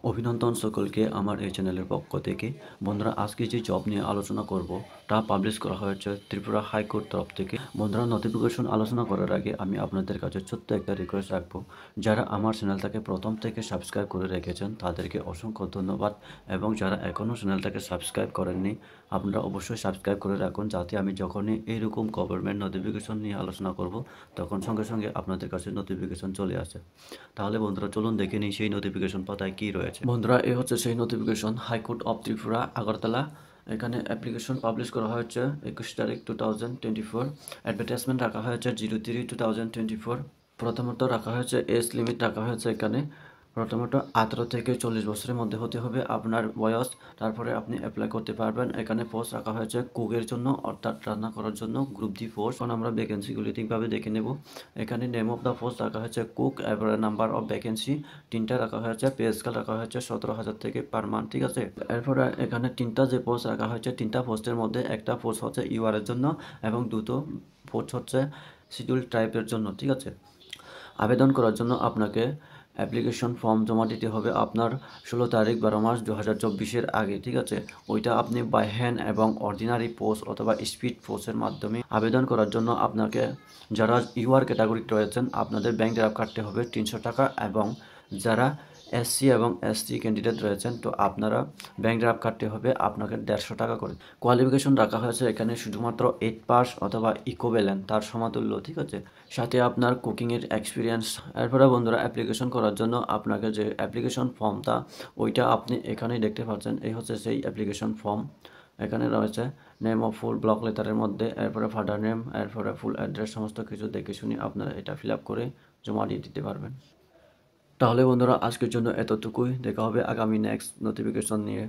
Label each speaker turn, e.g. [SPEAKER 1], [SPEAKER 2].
[SPEAKER 1] অভিনন্দন সকলকে আমার এই চ্যানেলের পক্ষ থেকে। বন্ধুরা, আজকে যে জব নিয়ে আলোচনা করব তা পাবলিশ করা হয়েছে ত্রিপুরা হাইকোর্ট তরফ থেকে। বন্ধুরা, নোটিফিকেশন আলোচনা করার আগে আমি আপনাদের কাছে ছোট্ট একটা রিকোয়েস্ট রাখবো। যারা আমার চ্যানেলটাকে প্রথম থেকে সাবস্ক্রাইব করে রেখেছেন তাদেরকে অসংখ্য ধন্যবাদ, এবং যারা এখনও চ্যানেলটাকে সাবস্ক্রাইব করেননি আপনারা অবশ্যই সাবস্ক্রাইব করে রাখুন, যাতে আমি যখনই এইরকম গভর্নমেন্ট নোটিফিকেশন নিয়ে আলোচনা করব তখন সঙ্গে সঙ্গে আপনাদের কাছে নোটিফিকেশন চলে আসে। তাহলে বন্ধুরা, চলুন দেখে নিই সেই নোটিফিকেশন পাতায় কী রয়েছে। বন্ধুরা, এই হচ্ছে সেই notification, high court of Tripura Agartala. এখানে অ্যাপ্লিকেশন পাবলিশ করা হয়েছে 21 তারিখ 2024। অ্যাডভার্টাইজমেন্ট রাখা হয়েছে 03/2024। প্রথমত রাখা হয়েছে এজ লিমিট রাখা হয়েছে এখানে। প্রথমত 18 থেকে 40 বছরের মধ্যে হতে হবে আপনার বয়স, তারপরে আপনি অ্যাপ্লাই করতে পারবেন। এখানে পোস্ট রাখা হয়েছে কুকের জন্য, অর্থাৎ রান্না করার জন্য, গ্রুপ ডি পোস্ট। এখন আমরা ভ্যাকেন্সিগুলি ঠিকভাবে দেখে নেব। এখানে নেম অফ দ্য পোস্ট রাখা হয়েছে কুক, এরপরে নাম্বার অফ ভ্যাকেন্সি 3টা রাখা হয়েছে, পে স্কেল রাখা হয়েছে 17,000 থেকে পার মান্থ, ঠিক আছে। এরপরে এখানে 3টা যে পোস্ট রাখা হয়েছে, 3টা পোস্টের মধ্যে একটা পোস্ট হচ্ছে ইউআর এর জন্য এবং দুটো পোস্ট হচ্ছে শিডিউল ট্রাইবের জন্য, ঠিক আছে। আবেদন করার জন্য আপনাকে অ্যাপ্লিকেশন ফর্ম জমা দিতে হবে আপনার 16 তারিখ 12 মাস 2024-এর আগে, ঠিক আছে। ওইটা আপনি বাই হ্যান্ড এবং অর্ডিনারি পোস্ট অথবা স্পিড পোস্টের মাধ্যমে আবেদন করার জন্য আপনাকে, যারা ইউআর ক্যাটাগরি রয়েছেন আপনাদের ব্যাংক ড্রাফট কাটতে হবে 300 টাকা, এবং যারা এসসি এবং এসটি ক্যান্ডিডেট রয়েছেন তো আপনারা ব্যাংক ড্রাফট কাটতে হবে আপনাকে 150 টাকা করে। কোয়ালিফিকেশন রাখা হয়েছে এখানে শুধুমাত্র 8 পাস অথবা ইকোভ্যালেন্ট তার সমতুল্য, ঠিক আছে, সাথে আপনার কুকিংয়ের এক্সপিরিয়েন্স। এরপরে বন্ধুরা, অ্যাপ্লিকেশন করার জন্য আপনাকে যে অ্যাপ্লিকেশন ফর্মটা ওইটা আপনি এখানেই দেখতে পাচ্ছেন। এই হচ্ছে সেই অ্যাপ্লিকেশন ফর্ম। এখানে রয়েছে নেম অফ ফুল ব্লক লেটারের মধ্যে, এরপরে ফাদার নেম, এরপরে ফুল অ্যাড্রেস, সমস্ত কিছু দেখে শুনে আপনারা এটা ফিল আপ করে জমা দিয়ে দিতে পারবেন। তাহলে বন্ধুরা, আজকের জন্য এতটুকুই। দেখা হবে আগামী নেক্সট নোটিফিকেশন নিয়ে।